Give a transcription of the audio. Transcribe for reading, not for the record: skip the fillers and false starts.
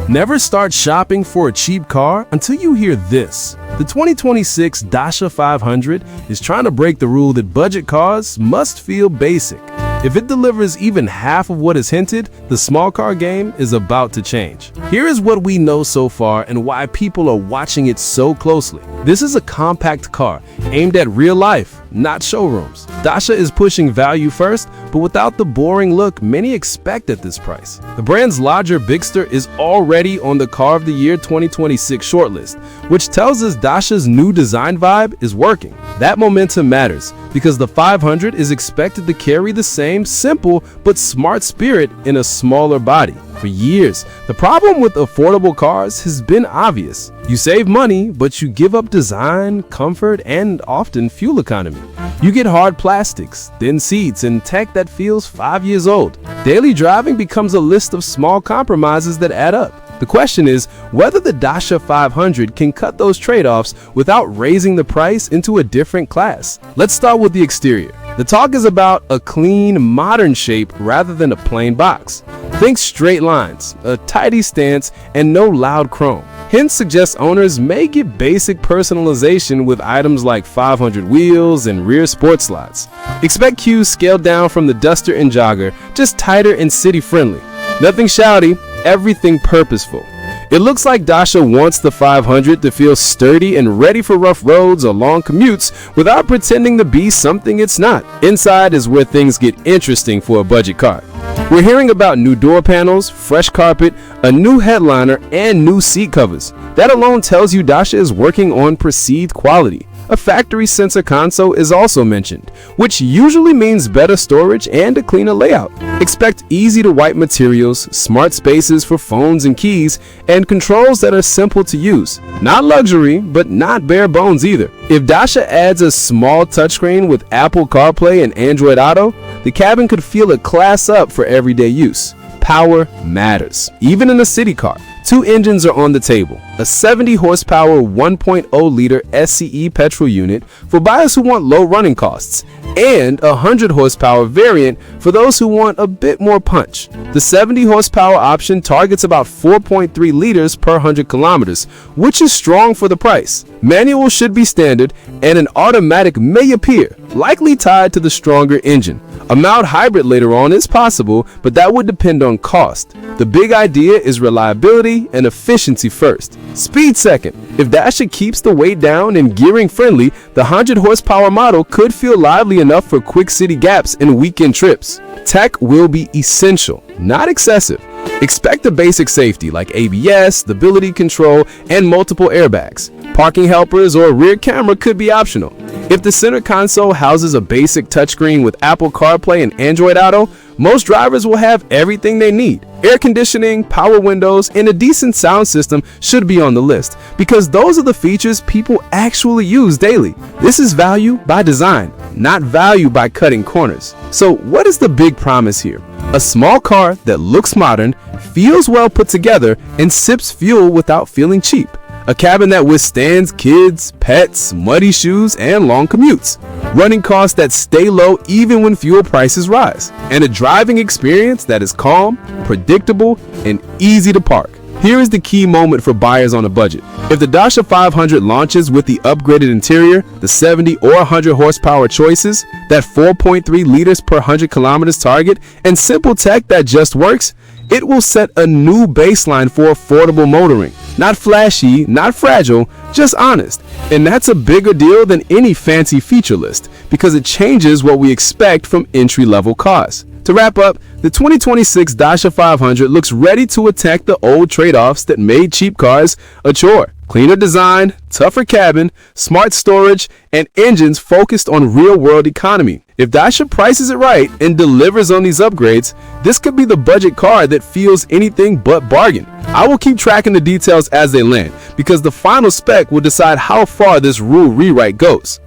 Never start shopping for a cheap car until you hear this. The 2026 Dacia 500 is trying to break the rule that budget cars must feel basic. If it delivers even half of what is hinted, the small car game is about to change. Here is what we know so far and why people are watching it so closely. This is a compact car aimed at real life, not showrooms. Dacia is pushing value first, but without the boring look many expect at this price. The brand's larger Bigster is already on the Car of the Year 2026 shortlist, which tells us Dacia's new design vibe is working. That momentum matters because the 500 is expected to carry the same simple but smart spirit in a smaller body. For years, the problem with affordable cars has been obvious. You save money, but you give up design, comfort, and often fuel economy. You get hard plastics, thin seats, and tech that feels 5 years old. Daily driving becomes a list of small compromises that add up. The question is whether the Dacia 500 can cut those trade-offs without raising the price into a different class. Let's start with the exterior. The talk is about a clean, modern shape rather than a plain box. Think straight lines, a tidy stance, and no loud chrome. Hints suggest owners may get basic personalization with items like 500 wheels and rear sport slots. Expect cues scaled down from the Duster and Jogger, just tighter and city-friendly. Nothing shouty, everything purposeful. It looks like Dacia wants the 500 to feel sturdy and ready for rough roads or long commutes without pretending to be something it's not. Inside is where things get interesting for a budget car. We're hearing about new door panels, fresh carpet, a new headliner, and new seat covers. That alone tells you Dacia is working on perceived quality. A factory sensor console is also mentioned, which usually means better storage and a cleaner layout. Expect easy-to-wipe materials, smart spaces for phones and keys, and controls that are simple to use. Not luxury, but not bare bones either. If Dacia adds a small touchscreen with Apple CarPlay and Android Auto, the cabin could feel a class up for everyday use. Power matters, even in a city car. Two engines are on the table, a 70 horsepower 1.0-liter SCE petrol unit for buyers who want low running costs, and a 100 horsepower variant for those who want a bit more punch. The 70 horsepower option targets about 4.3 liters per 100 kilometers, which is strong for the price. Manual should be standard, and an automatic may appear, likely tied to the stronger engine. A mild hybrid later on is possible, but that would depend on cost. The big idea is reliability and efficiency first. Speed second. If Dacia keeps the weight down and gearing friendly, the 100 horsepower model could feel lively enough for quick city gaps and weekend trips. Tech will be essential, not excessive. Expect the basic safety like ABS, stability control, and multiple airbags. Parking helpers or a rear camera could be optional. If the center console houses a basic touchscreen with Apple CarPlay and Android Auto, most drivers will have everything they need. Air conditioning, power windows, and a decent sound system should be on the list because those are the features people actually use daily. This is value by design, not value by cutting corners. So what is the big promise here? A small car that looks modern, feels well put together, and sips fuel without feeling cheap. A cabin that withstands kids, pets, muddy shoes, and long commutes. Running costs that stay low even when fuel prices rise. And a driving experience that is calm, predictable, and easy to park. Here is the key moment for buyers on a budget. If the Dacia 500 launches with the upgraded interior, the 70 or 100 horsepower choices, that 4.3 liters per 100 kilometers target, and simple tech that just works, it will set a new baseline for affordable motoring. Not flashy, not fragile, just honest. And that's a bigger deal than any fancy feature list because it changes what we expect from entry-level cars. To wrap up, the 2026 Dacia 500 looks ready to attack the old trade-offs that made cheap cars a chore. Cleaner design, tougher cabin, smart storage, and engines focused on real-world economy. If Dacia prices it right and delivers on these upgrades, this could be the budget car that feels anything but bargain. I will keep tracking the details as they land because the final spec will decide how far this rule rewrite goes.